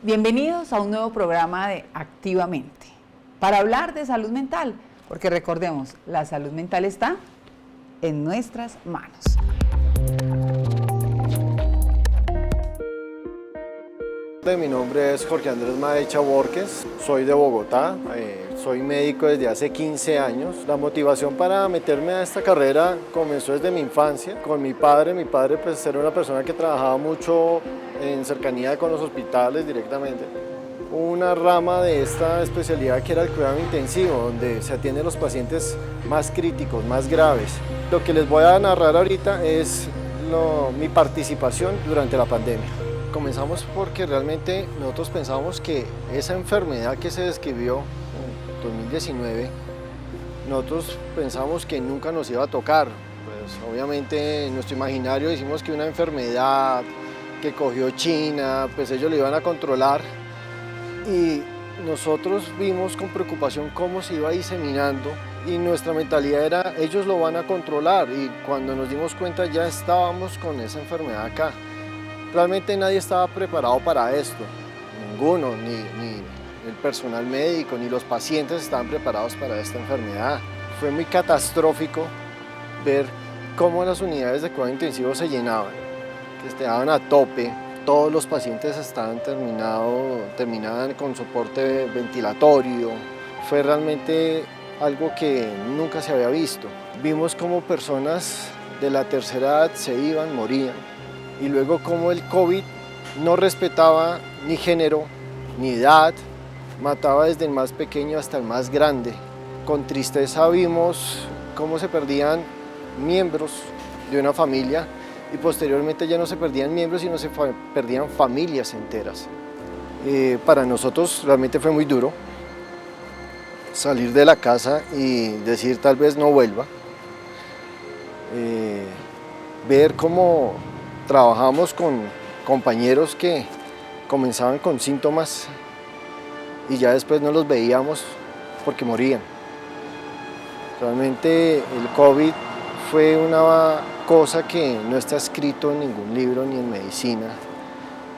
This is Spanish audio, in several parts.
Bienvenidos a un nuevo programa de Activamente, para hablar de salud mental, porque recordemos, la salud mental está en nuestras manos. Mi nombre es Jorge Andrés Maecha Borges, soy de Bogotá, soy médico desde hace 15 años. La motivación para meterme a esta carrera comenzó desde mi infancia, con mi padre. Mi padre pues era una persona que trabajaba mucho en cercanía con los hospitales directamente. Una rama de esta especialidad que era el cuidado intensivo, donde se atienden los pacientes más críticos, más graves. Lo que les voy a narrar ahorita es mi participación durante la pandemia. Comenzamos porque realmente nosotros pensábamos que esa enfermedad que se describió en 2019, nosotros pensamos que nunca nos iba a tocar. Pues obviamente en nuestro imaginario decimos que una enfermedad que cogió China, pues ellos lo iban a controlar, y nosotros vimos con preocupación cómo se iba diseminando y nuestra mentalidad era ellos lo van a controlar, y cuando nos dimos cuenta ya estábamos con esa enfermedad acá. Realmente nadie estaba preparado para esto, ninguno, ni el personal médico, ni los pacientes estaban preparados para esta enfermedad. Fue muy catastrófico ver cómo las unidades de cuidado intensivo se llenaban, que estaban a tope, todos los pacientes terminaban con soporte ventilatorio. Fue realmente algo que nunca se había visto. Vimos cómo personas de la tercera edad se iban, morían. Y luego cómo el COVID no respetaba ni género, ni edad, mataba desde el más pequeño hasta el más grande. Con tristeza vimos cómo se perdían miembros de una familia y posteriormente ya no se perdían miembros, sino se perdían familias enteras. Para nosotros realmente fue muy duro salir de la casa y decir tal vez no vuelva. Ver cómo trabajamos con compañeros que comenzaban con síntomas y ya después no los veíamos porque morían. Realmente el COVID fue una cosa que no está escrito en ningún libro ni en medicina,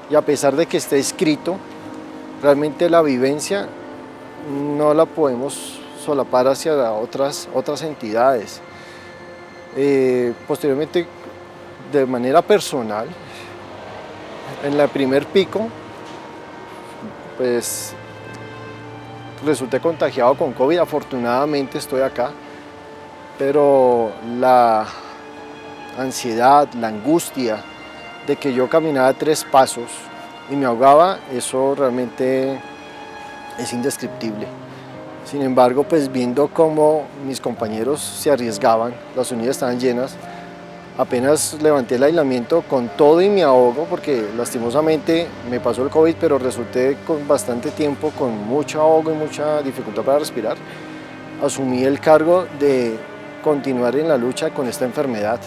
y a pesar de que esté escrito, realmente la vivencia no la podemos solapar hacia otras entidades. Posteriormente, de manera personal, en el primer pico, pues resulté contagiado con COVID. Afortunadamente estoy acá, pero la ansiedad, la angustia de que yo caminaba 3 pasos y me ahogaba, eso realmente es indescriptible. Sin embargo, pues viendo cómo mis compañeros se arriesgaban, las unidades estaban llenas, apenas levanté el aislamiento con todo y me ahogo, porque lastimosamente me pasó el COVID, pero resulté con bastante tiempo con mucho ahogo y mucha dificultad para respirar. Asumí el cargo de continuar en la lucha con esta enfermedad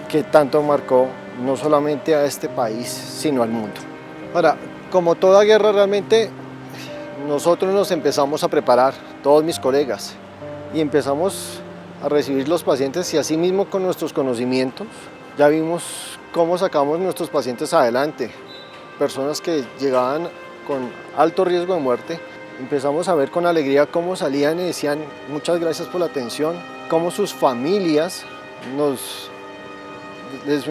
que tanto marcó no solamente a este país, sino al mundo. Ahora, como toda guerra, realmente nosotros nos empezamos a preparar, todos mis colegas, y empezamos a recibir los pacientes, y así mismo con nuestros conocimientos ya vimos cómo sacamos nuestros pacientes adelante. Personas que llegaban con alto riesgo de muerte, empezamos a ver con alegría cómo salían y decían muchas gracias por la atención, cómo sus familias uno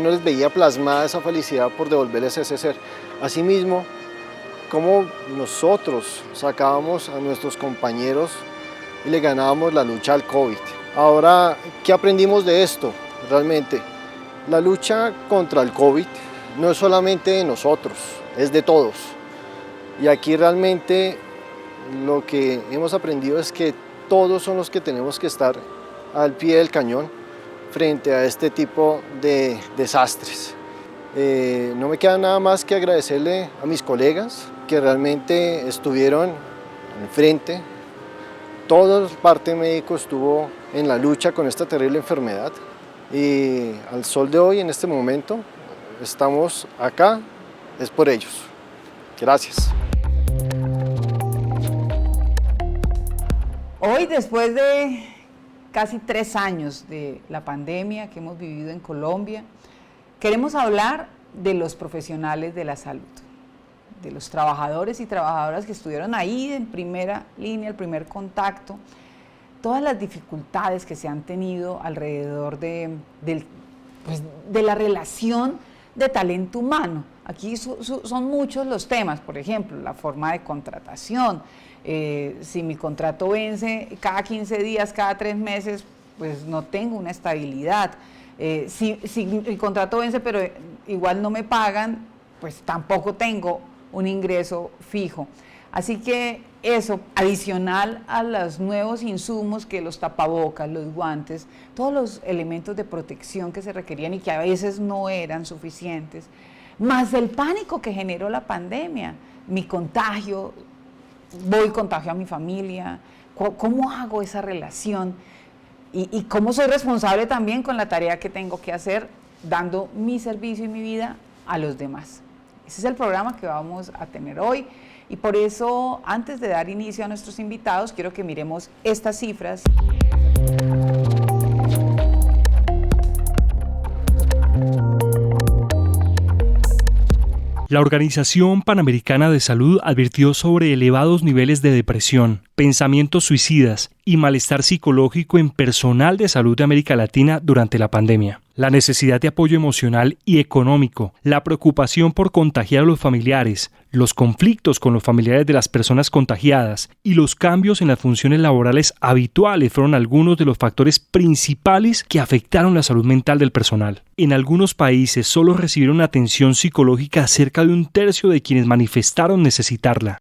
les veía plasmada esa felicidad por devolverles ese ser. Asimismo, cómo nosotros sacábamos a nuestros compañeros y le ganábamos la lucha al COVID. Ahora, ¿qué aprendimos de esto? Realmente, la lucha contra el COVID no es solamente de nosotros, es de todos. Y aquí realmente lo que hemos aprendido es que todos son los que tenemos que estar al pie del cañón frente a este tipo de desastres. No me queda nada más que agradecerle a mis colegas que realmente estuvieron al frente. Todo el parte médico estuvo en la lucha con esta terrible enfermedad, y al sol de hoy, en este momento, estamos acá, es por ellos. Gracias. Hoy, después de casi 3 años de la pandemia que hemos vivido en Colombia, queremos hablar de los profesionales de la salud, de los trabajadores y trabajadoras que estuvieron ahí en primera línea, el primer contacto, todas las dificultades que se han tenido alrededor de la relación de talento humano. Aquí son muchos los temas, por ejemplo, la forma de contratación. Si mi contrato vence cada 15 días, cada 3 meses, pues no tengo una estabilidad. Si mi contrato vence pero igual no me pagan, pues tampoco tengo un ingreso fijo. Así que eso, adicional a los nuevos insumos que los tapabocas, los guantes, todos los elementos de protección que se requerían y que a veces no eran suficientes, más el pánico que generó la pandemia, mi contagio, contagio a mi familia, ¿cómo hago esa relación? Y cómo soy responsable también con la tarea que tengo que hacer, dando mi servicio y mi vida a los demás. Ese es el programa que vamos a tener hoy. Y por eso, antes de dar inicio a nuestros invitados, quiero que miremos estas cifras. La Organización Panamericana de Salud advirtió sobre elevados niveles de depresión, pensamientos suicidas y malestar psicológico en personal de salud de América Latina durante la pandemia. La necesidad de apoyo emocional y económico, la preocupación por contagiar a los familiares, los conflictos con los familiares de las personas contagiadas y los cambios en las funciones laborales habituales fueron algunos de los factores principales que afectaron la salud mental del personal. En algunos países solo recibieron atención psicológica cerca de un tercio de quienes manifestaron necesitarla.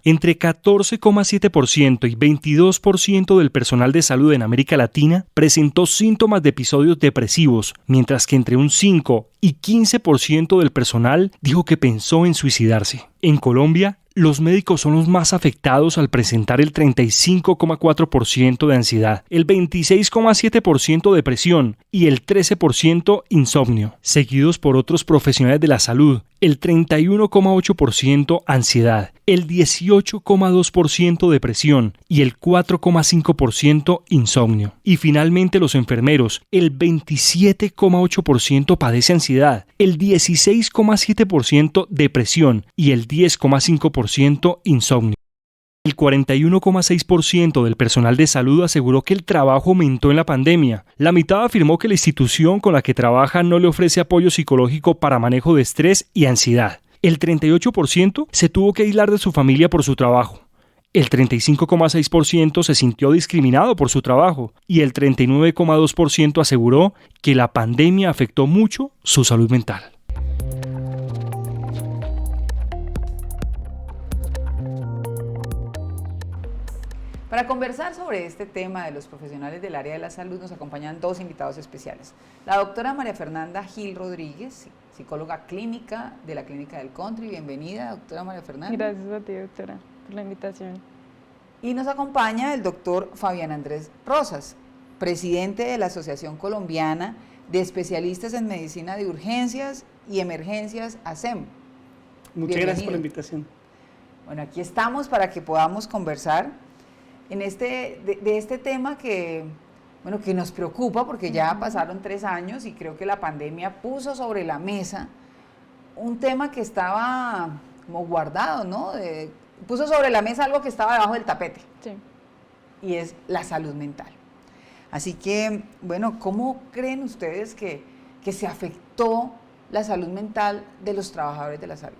Entre 14,7% y 22% del personal de salud en América Latina presentó síntomas de episodios depresivos, mientras que entre un 5 y 15% del personal dijo que pensó en suicidarse. En Colombia, los médicos son los más afectados al presentar el 35,4% de ansiedad, el 26,7% depresión y el 13% insomnio, seguidos por otros profesionales de la salud, el 31,8% ansiedad, el 18,2% depresión y el 4,5% insomnio. Y finalmente los enfermeros, el 27,8% padece ansiedad, el 16,7% depresión y el 10,5% insomnio. El 41,6% del personal de salud aseguró que el trabajo aumentó en la pandemia. La mitad afirmó que la institución con la que trabaja no le ofrece apoyo psicológico para manejo de estrés y ansiedad. El 38% se tuvo que aislar de su familia por su trabajo. El 35,6% se sintió discriminado por su trabajo y el 39,2% aseguró que la pandemia afectó mucho su salud mental. Para conversar sobre este tema de los profesionales del área de la salud nos acompañan dos invitados especiales. La doctora María Fernanda Gil Rodríguez, psicóloga clínica de la Clínica del Country. Bienvenida, doctora María Fernanda. Gracias a ti, doctora, por la invitación. Y nos acompaña el doctor Fabián Andrés Rosas, presidente de la Asociación Colombiana de Especialistas en Medicina de Urgencias y Emergencias, ASEM. Muchas gracias por la invitación. Bueno, aquí estamos para que podamos conversar en de este tema que nos preocupa porque ya pasaron 3 años y creo que la pandemia puso sobre la mesa un tema que estaba como guardado, ¿no? Puso sobre la mesa algo que estaba debajo del tapete. Sí. Y es la salud mental. Así que, bueno, ¿cómo creen ustedes que se afectó la salud mental de los trabajadores de la salud?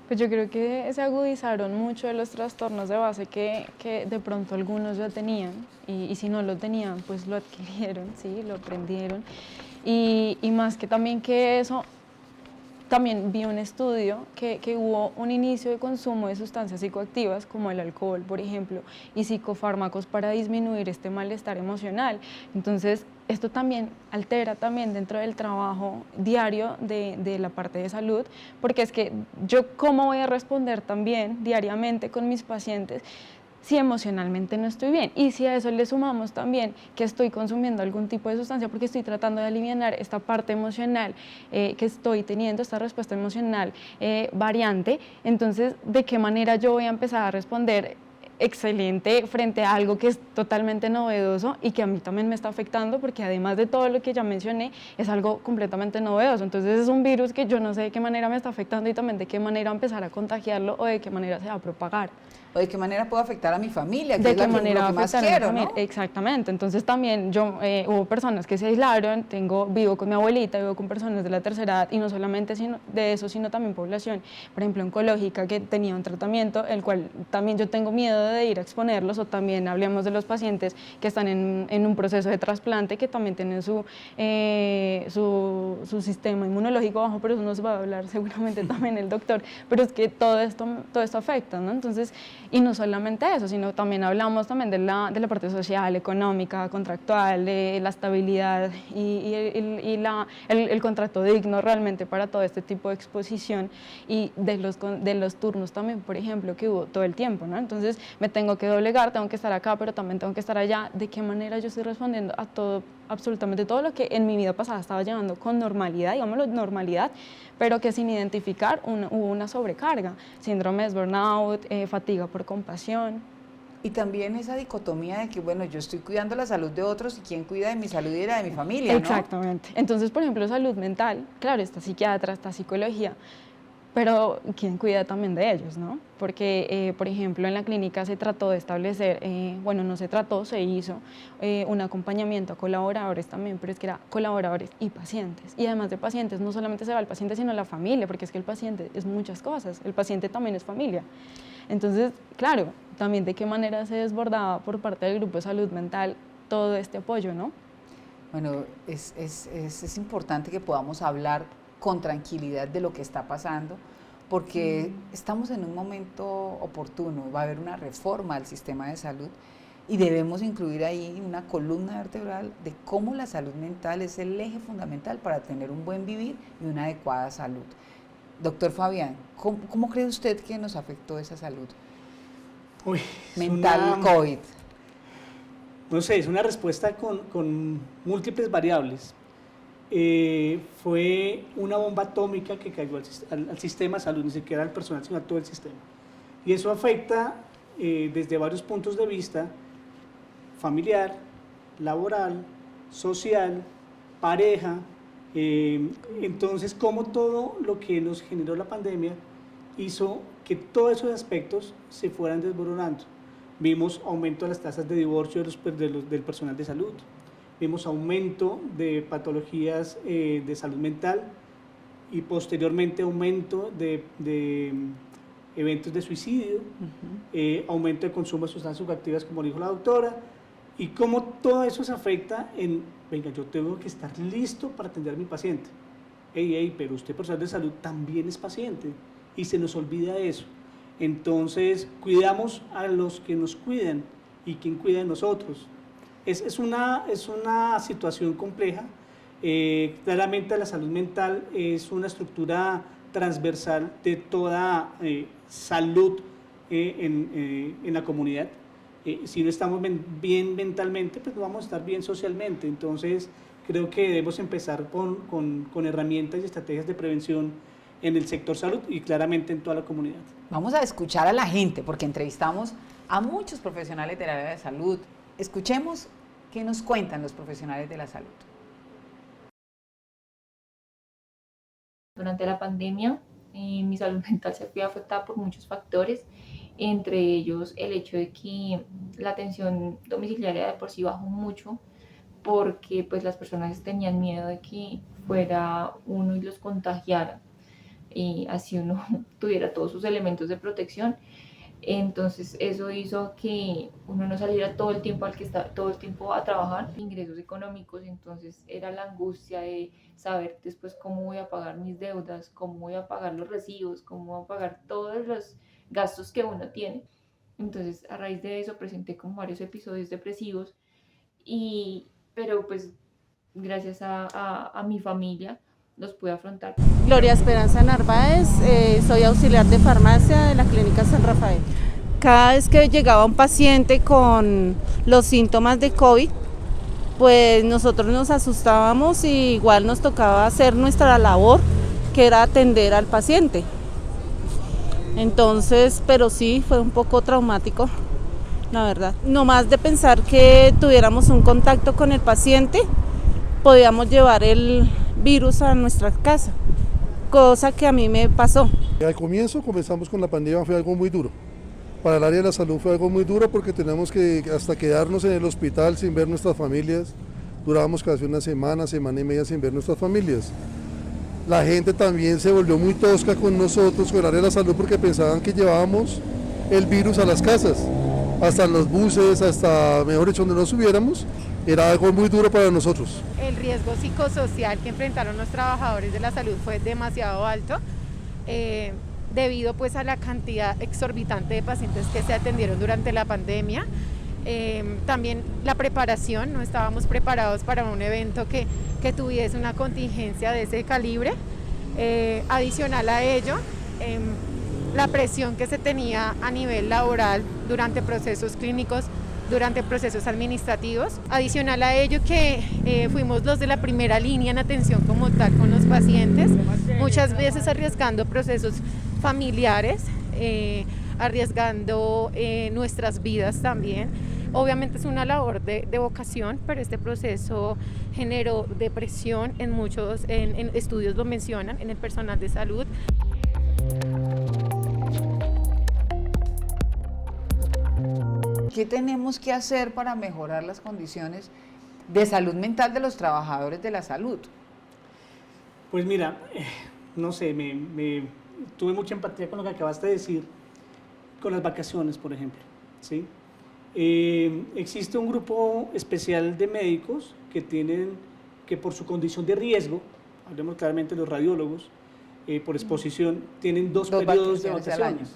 Pues yo creo que se agudizaron mucho de los trastornos de base que de pronto algunos ya tenían y si no lo tenían, pues lo adquirieron, ¿sí? Lo aprendieron y más que también que eso, también vi un estudio que hubo un inicio de consumo de sustancias psicoactivas como el alcohol, por ejemplo, y psicofármacos para disminuir este malestar emocional. Entonces, esto también altera también dentro del trabajo diario de la parte de salud, porque es que yo cómo voy a responder también diariamente con mis pacientes si emocionalmente no estoy bien, y si a eso le sumamos también que estoy consumiendo algún tipo de sustancia porque estoy tratando de aliviar esta parte emocional que estoy teniendo, esta respuesta emocional variante, entonces ¿de qué manera yo voy a empezar a responder excelente frente a algo que es totalmente novedoso y que a mí también me está afectando, porque además de todo lo que ya mencioné, es algo completamente novedoso. Entonces es un virus que yo no sé de qué manera me está afectando y también de qué manera empezar a contagiarlo o de qué manera se va a propagar. O de qué manera puedo afectar a mi familia, que De es qué lo manera que más afectar a mi quiero, ¿no? familia. Exactamente. Entonces también yo, hubo personas que se aislaron, vivo con mi abuelita, vivo con personas de la tercera edad, y no solamente de eso, sino también población, por ejemplo, oncológica, que tenía un tratamiento, el cual también yo tengo miedo de ir a exponerlos, o también hablemos de los pacientes que están en un proceso de trasplante, que también tienen su sistema inmunológico bajo, pero eso nos va a hablar seguramente también el doctor, pero es que todo esto afecta, ¿no? Entonces, y no solamente eso, sino también hablamos también de la parte social, económica, contractual, de la estabilidad y el contrato digno realmente para todo este tipo de exposición, y de los turnos también, por ejemplo, que hubo todo el tiempo, ¿no? Entonces me tengo que doblegar, tengo que estar acá, pero también tengo que estar allá. ¿De qué manera yo estoy respondiendo a todo, absolutamente todo lo que en mi vida pasada estaba llevando con normalidad, digámoslo, normalidad, pero que sin identificar hubo una sobrecarga, síndromes, burnout, fatiga por compasión? Y también esa dicotomía de que, bueno, yo estoy cuidando la salud de otros y quién cuida de mi salud y la de mi familia, ¿no? Exactamente. Entonces, por ejemplo, salud mental, claro, está psiquiatra, está psicología, pero ¿quién cuida también de ellos, no? Porque, por ejemplo, en la clínica se trató de establecer, no se trató, se hizo un acompañamiento a colaboradores también, pero es que era colaboradores y pacientes. Y además de pacientes, no solamente se va el paciente, sino la familia, porque es que el paciente es muchas cosas, el paciente también es familia. Entonces, claro, también de qué manera se desbordaba por parte del grupo de salud mental todo este apoyo, ¿no? Bueno, es importante que podamos hablar con tranquilidad de lo que está pasando, porque estamos en un momento oportuno, va a haber una reforma al sistema de salud y debemos incluir ahí una columna vertebral de cómo la salud mental es el eje fundamental para tener un buen vivir y una adecuada salud. Doctor Fabián, ¿cómo cree usted que nos afectó esa salud mental COVID? No sé, es una respuesta con múltiples variables. Fue una bomba atómica que cayó al sistema de salud, ni siquiera al personal, sino a todo el sistema. Y eso afecta desde varios puntos de vista: familiar, laboral, social, pareja. Entonces, como todo lo que nos generó la pandemia hizo que todos esos aspectos se fueran desboronando. Vimos aumento de las tasas de divorcio del personal de salud, vimos aumento de patologías de salud mental y posteriormente aumento de eventos de suicidio, aumento de consumo de sustancias psicoactivas, como dijo la doctora, y cómo todo eso se afecta en, venga, yo tengo que estar listo para atender a mi paciente. Pero usted, personal de salud, también es paciente, y se nos olvida eso. Entonces, cuidamos a los que nos cuidan, y quién cuida de nosotros. Es una situación compleja. Claramente la salud mental es una estructura transversal de toda salud en la comunidad. Si no estamos bien mentalmente, pues no vamos a estar bien socialmente. Entonces, creo que debemos empezar con herramientas y estrategias de prevención en el sector salud y claramente en toda la comunidad. Vamos a escuchar a la gente, porque entrevistamos a muchos profesionales del área de salud. Escuchemos qué nos cuentan los profesionales de la salud. Durante la pandemia, mi salud mental se vio afectada por muchos factores, entre ellos el hecho de que la atención domiciliaria de por sí bajó mucho, porque pues las personas tenían miedo de que fuera uno y los contagiara, y así uno tuviera todos sus elementos de protección. Entonces eso hizo que uno no saliera todo el tiempo todo el tiempo a trabajar, ingresos económicos. Entonces era la angustia de saber después cómo voy a pagar mis deudas, cómo voy a pagar los recibos, cómo voy a pagar todos los gastos que uno tiene. Entonces a raíz de eso presenté como varios episodios depresivos, pero pues gracias a mi familia los pude afrontar. Gloria Esperanza Narváez, soy auxiliar de farmacia de la Clínica San Rafael. Cada vez que llegaba un paciente con los síntomas de COVID, pues nosotros nos asustábamos y igual nos tocaba hacer nuestra labor, que era atender al paciente. Entonces, pero sí, fue un poco traumático la verdad. No más de pensar que tuviéramos un contacto con el paciente, podíamos llevar el virus a nuestra casa, cosa que a mí me pasó. Al comienzo comenzamos con la pandemia, fue algo muy duro. Para el área de la salud fue algo muy duro porque tenemos que hasta quedarnos en el hospital sin ver nuestras familias. Durábamos casi una semana y media sin ver nuestras familias. La gente también se volvió muy tosca con nosotros, con el área de la salud, porque pensaban que llevábamos el virus a las casas, hasta en los buses, hasta, mejor dicho, donde nos subiéramos. Era algo muy duro para nosotros. El riesgo psicosocial que enfrentaron los trabajadores de la salud fue demasiado alto, debido pues a la cantidad exorbitante de pacientes que se atendieron durante la pandemia. También la preparación, no estábamos preparados para un evento que tuviese una contingencia de ese calibre. Adicional a ello, la presión que se tenía a nivel laboral durante procesos clínicos, durante procesos administrativos. Adicional a ello que fuimos los de la primera línea en atención como tal con los pacientes, muchas veces arriesgando procesos familiares, arriesgando nuestras vidas también. Obviamente es una labor de vocación, pero este proceso generó depresión en muchos, en estudios lo mencionan, en el personal de salud. ¿Qué tenemos que hacer para mejorar las condiciones de salud mental de los trabajadores de la salud? Pues mira, no sé, tuve mucha empatía con lo que acabaste de decir, con las vacaciones, por ejemplo, ¿sí? Existe un grupo especial de médicos que por su condición de riesgo, hablemos claramente de los radiólogos, por exposición, tienen dos periodos de vacaciones.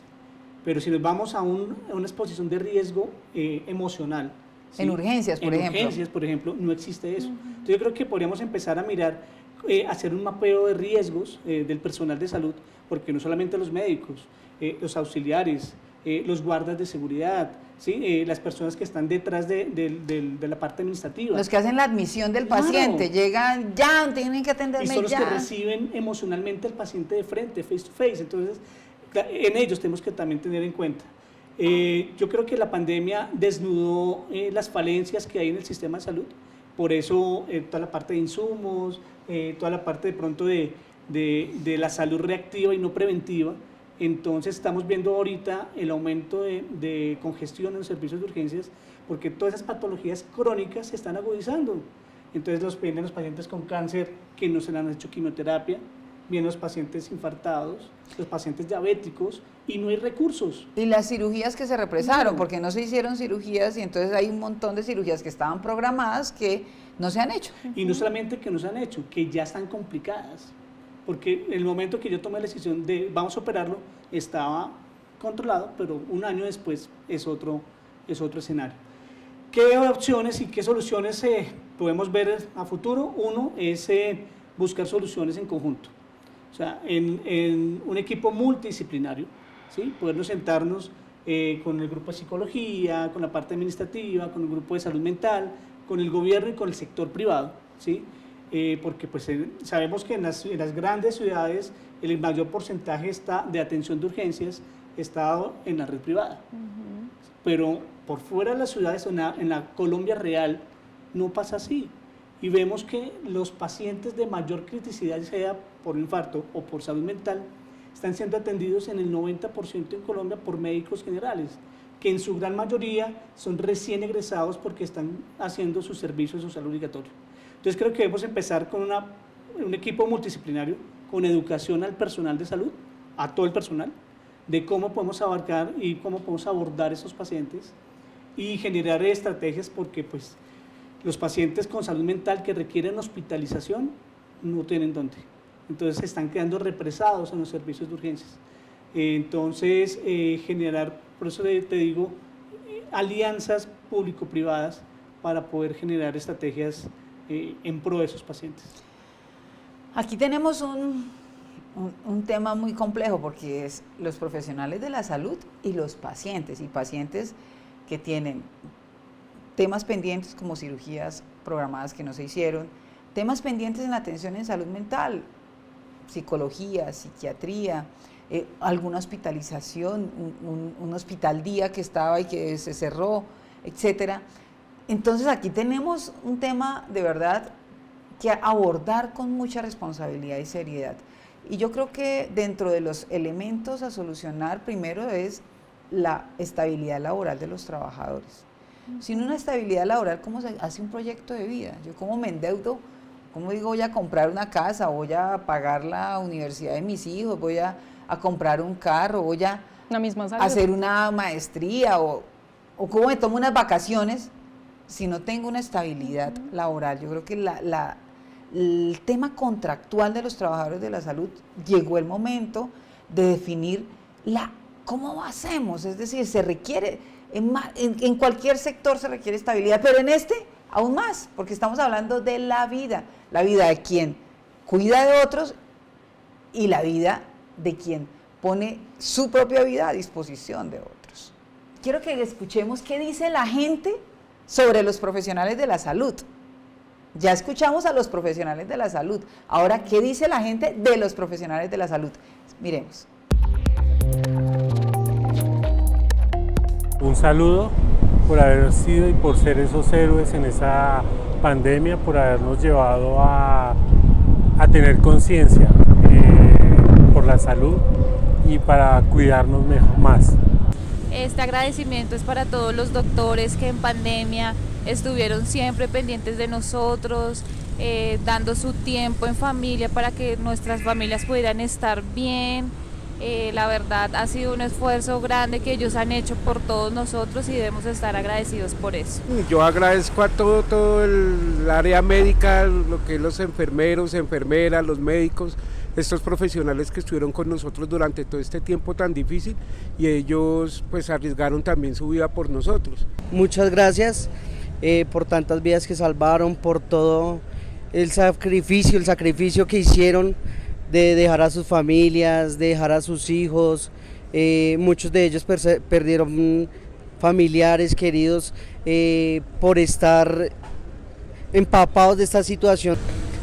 Pero si nos vamos a una exposición de riesgo emocional, ¿sí? En urgencias, por ejemplo. En urgencias, por ejemplo, no existe eso. Entonces yo creo que podríamos empezar a mirar, hacer un mapeo de riesgos del personal de salud, porque no solamente los médicos, los auxiliares, los guardas de seguridad, ¿sí? Las personas que están detrás de la parte administrativa. Los que hacen la admisión del paciente, llegan ya, tienen que atenderme ya. Y son los que reciben emocionalmente al paciente de frente, face to face. Entonces, en ellos tenemos que también tener en cuenta. Yo creo que la pandemia desnudó las falencias que hay en el sistema de salud, por eso toda la parte de insumos, toda la parte de pronto de la salud reactiva y no preventiva. Entonces estamos viendo ahorita el aumento de congestión en los servicios de urgencias, porque todas esas patologías crónicas se están agudizando. Entonces vienen los pacientes con cáncer que no se les han hecho quimioterapia, vienen los pacientes infartados, los pacientes diabéticos, y no hay recursos. Y las cirugías que se represaron, porque no se hicieron cirugías, y entonces hay un montón de cirugías que estaban programadas que no se han hecho. Y no solamente que no se han hecho, que ya están complicadas, porque en el momento que yo tomé la decisión de vamos a operarlo, estaba controlado, pero un año después es otro escenario. ¿Qué opciones y qué soluciones podemos ver a futuro? Uno es buscar soluciones en conjunto. O sea, en un equipo multidisciplinario, ¿sí? Podernos sentarnos con el grupo de psicología, con la parte administrativa, con el grupo de salud mental, con el gobierno y con el sector privado, ¿sí? Porque pues, sabemos que en las grandes ciudades el mayor porcentaje de atención de urgencias está en la red privada. Pero por fuera de las ciudades, en la Colombia real, no pasa así. Y vemos que los pacientes de mayor criticidad, sea por infarto o por salud mental, están siendo atendidos en el 90% en Colombia por médicos generales, que en su gran mayoría son recién egresados porque están haciendo su servicio social obligatorio. Entonces creo que debemos empezar con un equipo multidisciplinario, con educación al personal de salud, a todo el personal, de cómo podemos abarcar y cómo podemos abordar esos pacientes y generar estrategias, porque pues los pacientes con salud mental que requieren hospitalización no tienen dónde. Entonces se están quedando represados en los servicios de urgencias. Entonces generar, por eso te digo, alianzas público-privadas para poder generar estrategias en pro de esos pacientes. Aquí tenemos un tema muy complejo, porque es los profesionales de la salud y los pacientes que tienen temas pendientes como cirugías programadas que no se hicieron, temas pendientes en la atención en salud mental, psicología, psiquiatría, alguna hospitalización, un hospital día que estaba y que se cerró, etcétera. Entonces aquí tenemos un tema de verdad que abordar con mucha responsabilidad y seriedad. Y yo creo que dentro de los elementos a solucionar, primero es la estabilidad laboral de los trabajadores. Sin una estabilidad laboral, ¿cómo se hace un proyecto de vida? Yo cómo me endeudo, cómo digo voy a comprar una casa, voy a pagar la universidad de mis hijos, voy a comprar un carro, voy a hacer una maestría o cómo me tomo unas vacaciones si no tengo una estabilidad laboral. Yo creo que el tema contractual de los trabajadores de la salud, llegó el momento de definir cómo hacemos, es decir, se requiere, en cualquier sector se requiere estabilidad, pero en este aún más, porque estamos hablando de la vida de quien cuida de otros y la vida de quien pone su propia vida a disposición de otros. Quiero que escuchemos qué dice la gente sobre los profesionales de la salud. Ya escuchamos a los profesionales de la salud. Ahora, ¿qué dice la gente de los profesionales de la salud? Miremos. Un saludo por haber sido y por ser esos héroes en esa pandemia, por habernos llevado a tener conciencia por la salud y para cuidarnos más. Este agradecimiento es para todos los doctores que en pandemia estuvieron siempre pendientes de nosotros, dando su tiempo en familia para que nuestras familias pudieran estar bien. La verdad ha sido un esfuerzo grande que ellos han hecho por todos nosotros y debemos estar agradecidos por eso. Yo agradezco a todo el área médica, lo que es los enfermeros, enfermeras, los médicos, estos profesionales que estuvieron con nosotros durante todo este tiempo tan difícil y ellos pues arriesgaron también su vida por nosotros. Muchas gracias por tantas vidas que salvaron, por todo el sacrificio que hicieron de dejar a sus familias, de dejar a sus hijos. Muchos de ellos perdieron familiares queridos por estar empapados de esta situación.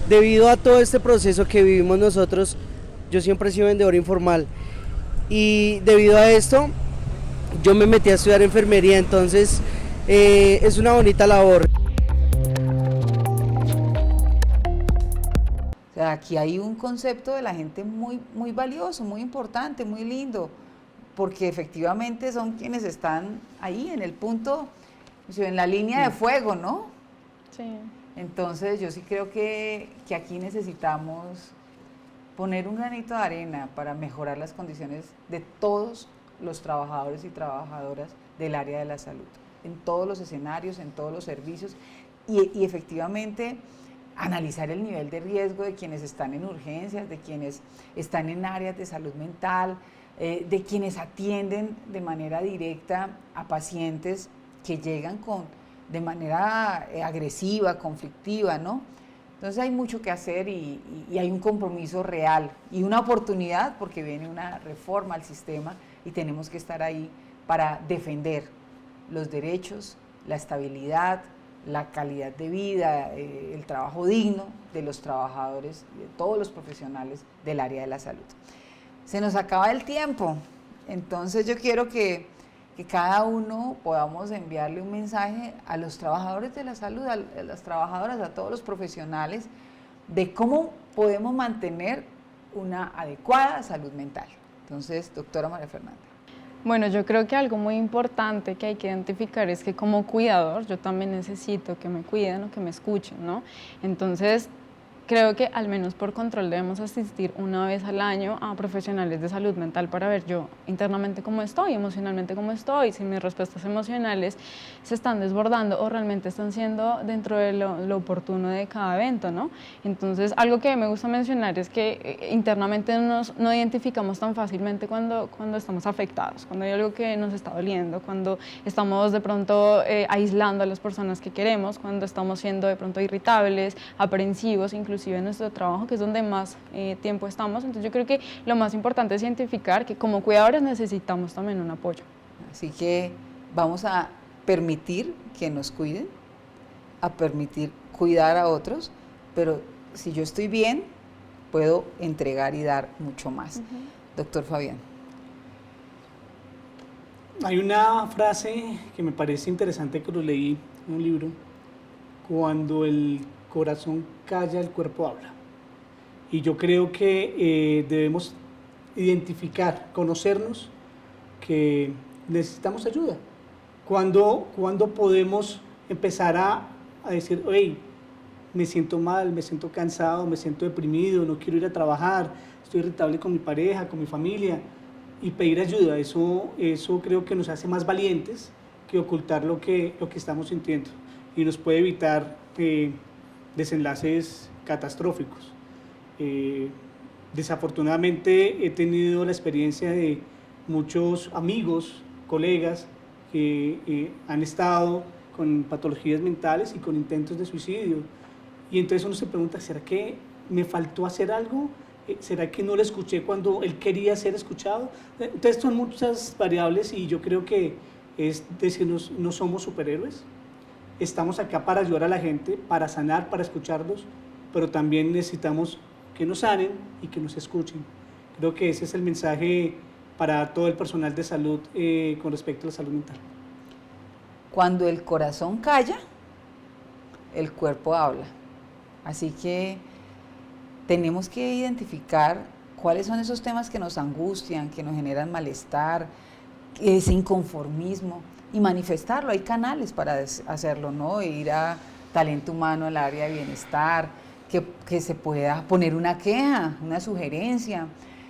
Debido a todo este proceso que vivimos nosotros, yo siempre he sido vendedor informal y debido a esto yo me metí a estudiar enfermería, entonces es una bonita labor. O sea, aquí hay un concepto de la gente muy, muy valioso, muy importante, muy lindo, porque efectivamente son quienes están ahí en el punto, en la línea de fuego, ¿no? Sí. Entonces yo sí creo que aquí necesitamos poner un granito de arena para mejorar las condiciones de todos los trabajadores y trabajadoras del área de la salud, en todos los escenarios, en todos los servicios y efectivamente analizar el nivel de riesgo de quienes están en urgencias, de quienes están en áreas de salud mental, de quienes atienden de manera directa a pacientes que llegan de manera agresiva, conflictiva, ¿no? Entonces hay mucho que hacer y hay un compromiso real y una oportunidad porque viene una reforma al sistema y tenemos que estar ahí para defender los derechos, la estabilidad, la calidad de vida, el trabajo digno de los trabajadores y de todos los profesionales del área de la salud. Se nos acaba el tiempo, entonces yo quiero que cada uno podamos enviarle un mensaje a los trabajadores de la salud, a las trabajadoras, a todos los profesionales, de cómo podemos mantener una adecuada salud mental. Entonces, doctora María Fernanda. Bueno, yo creo que algo muy importante que hay que identificar es que como cuidador yo también necesito que me cuiden o que me escuchen, ¿no? Entonces, creo que al menos por control debemos asistir una vez al año a profesionales de salud mental para ver yo internamente cómo estoy, emocionalmente cómo estoy, si mis respuestas emocionales se están desbordando o realmente están siendo dentro de lo oportuno de cada evento, ¿no? Entonces, algo que me gusta mencionar es que internamente no identificamos tan fácilmente cuando estamos afectados, cuando hay algo que nos está doliendo, cuando estamos de pronto aislando a las personas que queremos, cuando estamos siendo de pronto irritables, aprensivos, inclusive en nuestro trabajo, que es donde más tiempo estamos. Entonces yo creo que lo más importante es identificar que como cuidadores necesitamos también un apoyo. Así que vamos a permitir que nos cuiden, a permitir cuidar a otros, pero si yo estoy bien, puedo entregar y dar mucho más. Doctor Fabián. Hay una frase que me parece interesante que lo leí en un libro: cuando el corazón calla, el cuerpo habla. Y yo creo que debemos identificar, conocernos, que necesitamos ayuda. Cuando podemos empezar a decir, hey, me siento mal, me siento cansado, me siento deprimido, no quiero ir a trabajar, estoy irritable con mi pareja, con mi familia, y pedir ayuda. Eso creo que nos hace más valientes que ocultar lo que estamos sintiendo, y nos puede evitar desenlaces catastróficos. Desafortunadamente he tenido la experiencia de muchos amigos, colegas que han estado con patologías mentales y con intentos de suicidio, y entonces uno se pregunta, ¿será que me faltó hacer algo? ¿Será que no lo escuché cuando él quería ser escuchado? Entonces son muchas variables, y yo creo que es decirnos, no somos superhéroes, estamos acá para ayudar a la gente, para sanar, para escucharlos, pero también necesitamos que nos sanen y que nos escuchen. Creo que ese es el mensaje para todo el personal de salud con respecto a la salud mental. Cuando el corazón calla, el cuerpo habla. Así que tenemos que identificar cuáles son esos temas que nos angustian, que nos generan malestar, ese inconformismo, y manifestarlo. Hay canales para hacerlo, ¿no? Ir a talento humano, al área de bienestar, que se pueda poner una queja, una sugerencia,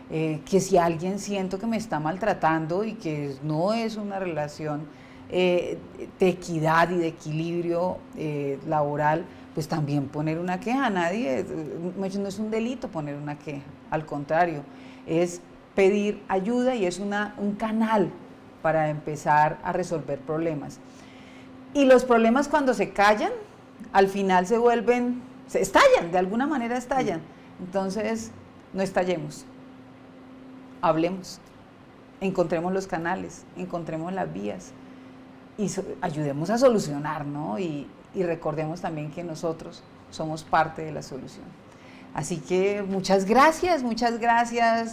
que si alguien siento que me está maltratando y que no es una relación de equidad y de equilibrio laboral, pues también poner una queja. Nadie, no es un delito poner una queja, al contrario, es pedir ayuda y es un canal para empezar a resolver problemas. Y los problemas, cuando se callan, al final se estallan, de alguna manera estallan. Entonces, no estallemos, hablemos, encontremos los canales, encontremos las vías y ayudemos a solucionar, ¿no? Y recordemos también que nosotros somos parte de la solución. Así que muchas gracias,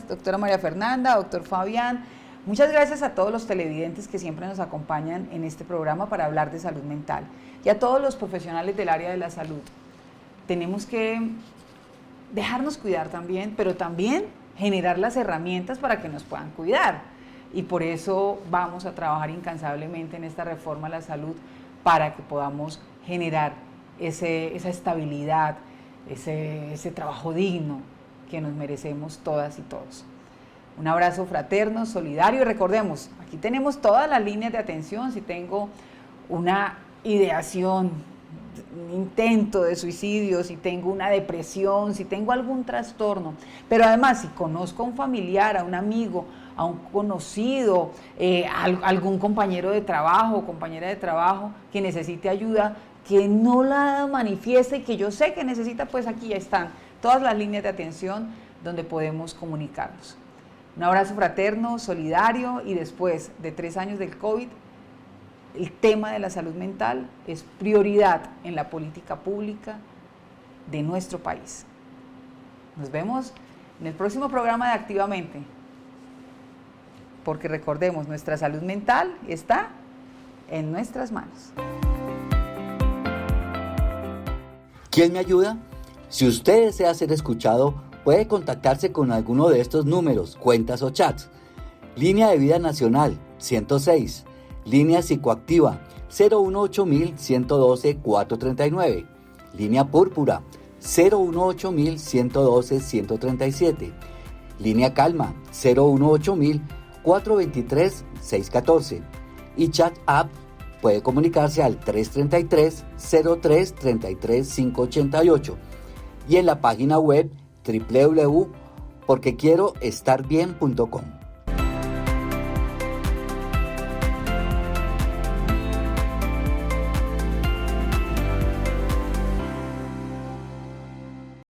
doctora María Fernanda, doctor Fabián. Muchas gracias a todos los televidentes que siempre nos acompañan en este programa para hablar de salud mental, y a todos los profesionales del área de la salud. Tenemos que dejarnos cuidar también, pero también generar las herramientas para que nos puedan cuidar. Y por eso vamos a trabajar incansablemente en esta reforma a la salud, para que podamos generar esa estabilidad, ese trabajo digno que nos merecemos todas y todos. Un abrazo fraterno, solidario, y recordemos, aquí tenemos todas las líneas de atención. Si tengo una ideación, un intento de suicidio, si tengo una depresión, si tengo algún trastorno, pero además si conozco a un familiar, a un amigo, a un conocido, algún compañero de trabajo o compañera de trabajo que necesite ayuda, que no la manifieste y que yo sé que necesita, pues aquí ya están todas las líneas de atención donde podemos comunicarnos. Un abrazo fraterno, solidario, y después de 3 años del COVID, el tema de la salud mental es prioridad en la política pública de nuestro país. Nos vemos en el próximo programa de Activamente, porque recordemos, nuestra salud mental está en nuestras manos. ¿Quién me ayuda? Si usted desea ser escuchado, puede contactarse con alguno de estos números, cuentas o chats. Línea de Vida Nacional 106, Línea Psicoactiva 018-112-439, Línea Púrpura 018-112-137, Línea Calma 018-423-614, y Chat App puede comunicarse al 333-03-33-588, y en la página web www.porquequieroestarbien.com.